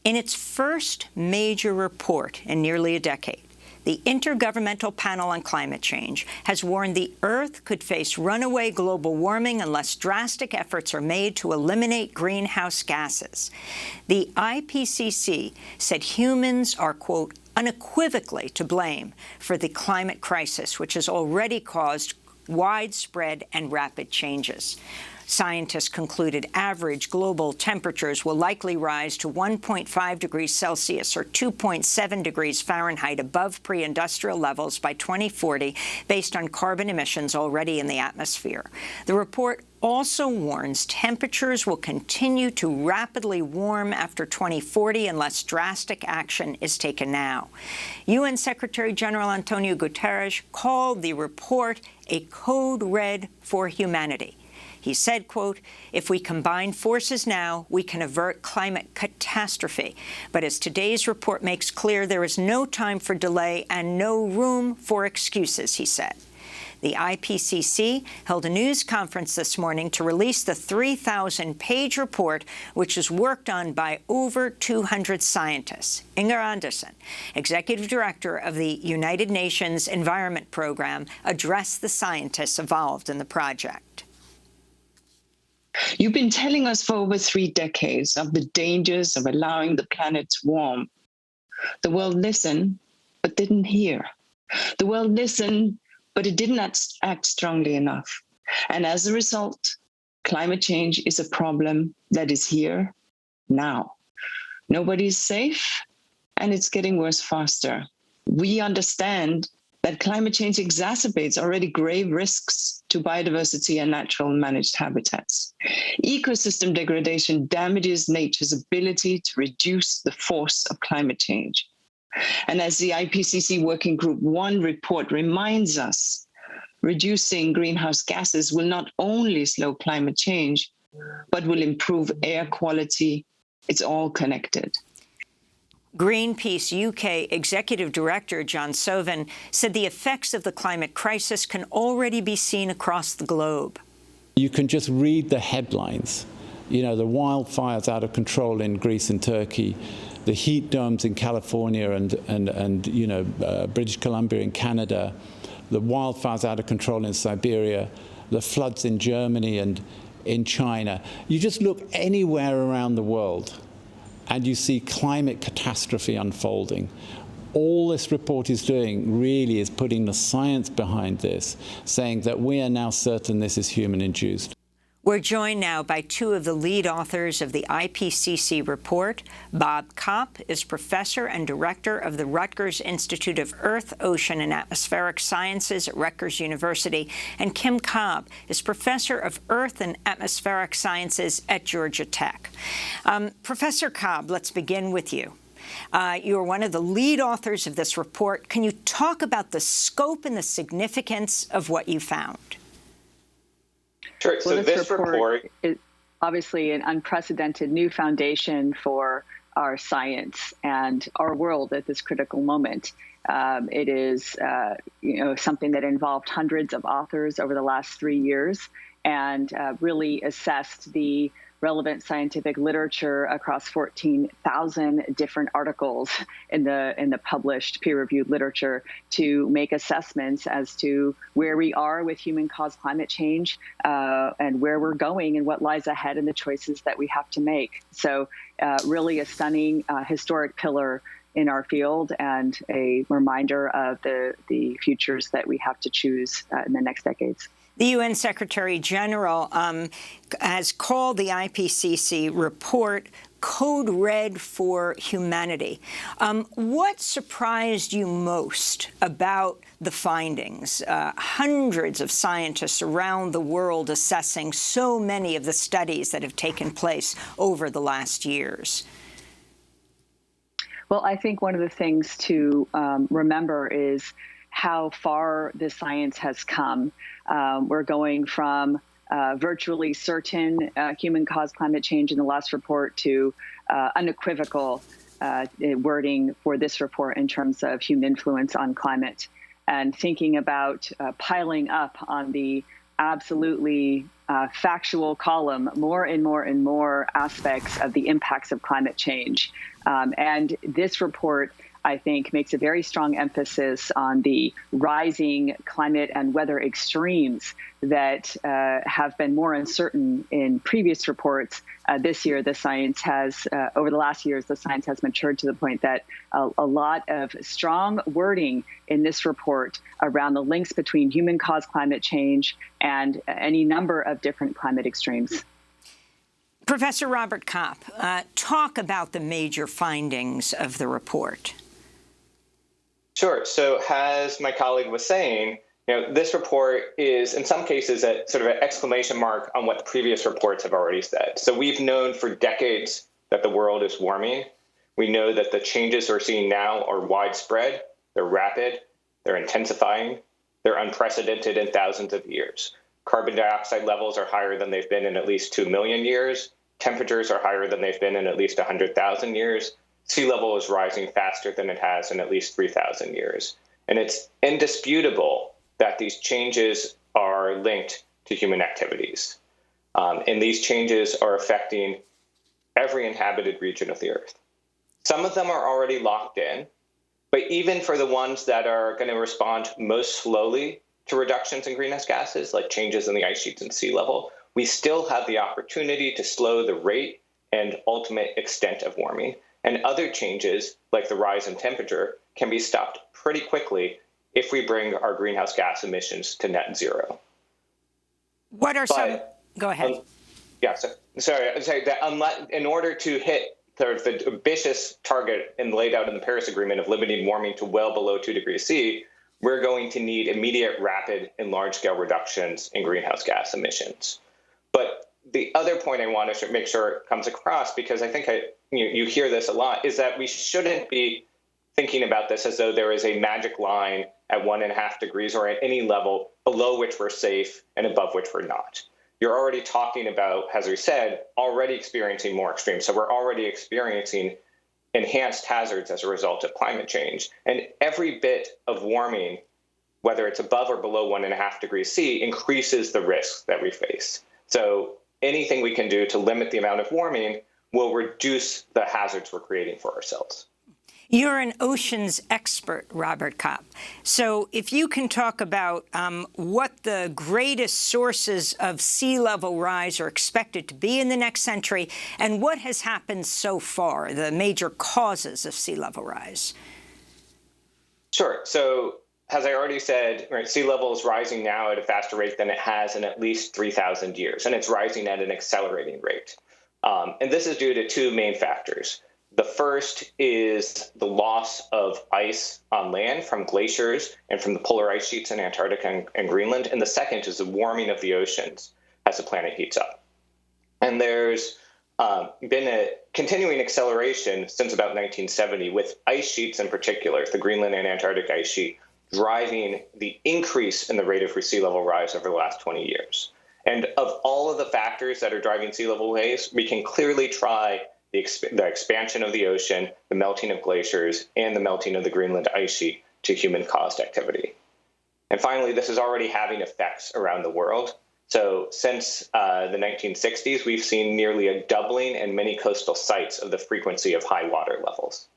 In its first major report in nearly a decade, the Intergovernmental Panel on Climate Change has warned the Earth could face runaway global warming unless drastic efforts are made to eliminate greenhouse gases. The IPCC said humans are, quote, unequivocally to blame for the climate crisis, which has already caused widespread and rapid changes. Scientists concluded average global temperatures will likely rise to 1.5 degrees Celsius or 2.7 degrees Fahrenheit above pre-industrial levels by 2040, based on carbon emissions already in the atmosphere. The report also warns temperatures will continue to rapidly warm after 2040 unless drastic action is taken now. UN Secretary General Antonio Guterres called the report a code red for humanity. He said, quote, "If we combine forces now, we can avert climate catastrophe. But as today's report makes clear, there is no time for delay and no room for excuses," he said. The IPCC held a news conference this morning to release the 3,000-page report, which was worked on by over 200 scientists. Inger Andersen, Executive Director of the United Nations Environment Program, addressed the scientists involved in the project. You've been telling us for over 3 decades of the dangers of allowing the planet to warm. The world listened, but didn't hear. The world listened, but it didn't act strongly enough. And as a result, climate change is a problem that is here now. Nobody's safe, and it's getting worse faster. We understand that climate change exacerbates already grave risks to biodiversity and natural managed habitats. Ecosystem degradation damages nature's ability to reduce the force of climate change. And as the IPCC Working Group 1 report reminds us, reducing greenhouse gases will not only slow climate change, but will improve air quality. It's all connected. Greenpeace UK Executive Director John Sovin said the effects of the climate crisis can already be seen across the globe. You can just read the headlines. You know, the wildfires out of control in Greece and Turkey, the heat domes in California and British Columbia in Canada, the wildfires out of control in Siberia, the floods in Germany and in China. You just look anywhere around the world and you see climate catastrophe unfolding. All this report is doing really is putting the science behind this, saying that we are now certain this is human-induced. We're joined now by 2 of the lead authors of the IPCC report. Bob Kopp is professor and director of the Rutgers Institute of Earth, Ocean, and Atmospheric Sciences at Rutgers University, and Kim Cobb is professor of Earth and Atmospheric Sciences at Georgia Tech. Professor Cobb, let's begin with you. You're one of the lead authors of this report. Can you talk about the scope and the significance of what you found? Sure. So this report is obviously an unprecedented new foundation for our science and our world at this critical moment. It is, something that involved hundreds of authors over the last 3 years and really assessed the relevant scientific literature across 14,000 different articles in the published peer-reviewed literature to make assessments as to where we are with human-caused climate change and where we're going and what lies ahead and the choices that we have to make. So really a stunning historic pillar in our field and a reminder of the futures that we have to choose in the next decades. The UN Secretary General has called the IPCC report Code Red for Humanity. What surprised you most about the findings? Hundreds of scientists around the world assessing so many of the studies that have taken place over the last years. Well, I think one of the things to remember is how far the science has come. We're going from virtually certain human-caused climate change in the last report to unequivocal wording for this report in terms of human influence on climate, and thinking about piling up on the absolutely factual column more and more and more aspects of the impacts of climate change. And this report, I think, makes a very strong emphasis on the rising climate and weather extremes that have been more uncertain in previous reports. This year, the science has, over the last years, the science has matured to the point that a lot of strong wording in this report around the links between human-caused climate change and any number of different climate extremes. Professor Robert Kopp, talk about the major findings of the report. Sure. So as my colleague was saying, this report is in some cases a sort of an exclamation mark on what the previous reports have already said. So we've known for decades that the world is warming. We know that the changes we're seeing now are widespread, they're rapid, they're intensifying, they're unprecedented in thousands of years. Carbon dioxide levels are higher than they've been in at least 2 million years. Temperatures are higher than they've been in at least 100,000 years. Sea level is rising faster than it has in at least 3,000 years. And it's indisputable that these changes are linked to human activities. And these changes are affecting every inhabited region of the Earth. Some of them are already locked in, but even for the ones that are going to respond most slowly to reductions in greenhouse gases, like changes in the ice sheets and sea level, we still have the opportunity to slow the rate and ultimate extent of warming. And other changes, like the rise in temperature, can be stopped pretty quickly if we bring our greenhouse gas emissions to net zero. What are some? Go ahead. Sorry. That in order to hit the ambitious target laid out in the Paris Agreement of limiting warming to well below 2 degrees C, we're going to need immediate, rapid, and large-scale reductions in greenhouse gas emissions. But the other point I want to make sure comes across, because I think you hear this a lot, is that we shouldn't be thinking about this as though there is a magic line at 1.5 degrees or at any level below which we're safe and above which we're not. You're already talking about, as we said, already experiencing more extremes. So we're already experiencing enhanced hazards as a result of climate change. And every bit of warming, whether it's above or below 1.5 degrees C, increases the risks that we face. So anything we can do to limit the amount of warming will reduce the hazards we're creating for ourselves. You're an oceans expert, Robert Kopp. So if you can talk about what the greatest sources of sea level rise are expected to be in the next century and what has happened so far, the major causes of sea level rise. Sure. So as I already said, sea level is rising now at a faster rate than it has in at least 3,000 years, and it's rising at an accelerating rate. And this is due to two main factors. The first is the loss of ice on land from glaciers and from the polar ice sheets in Antarctica and Greenland. And the second is the warming of the oceans as the planet heats up. And there's been a continuing acceleration since about 1970 with ice sheets in particular, the Greenland and Antarctic ice sheet, driving the increase in the rate of sea level rise over the last 20 years. And of all of the factors that are driving sea level rise, we can clearly try the expansion of the ocean, the melting of glaciers, and the melting of the Greenland ice sheet to human-caused activity. And finally, this is already having effects around the world. So since the 1960s, we've seen nearly a doubling in many coastal sites of the frequency of high water levels.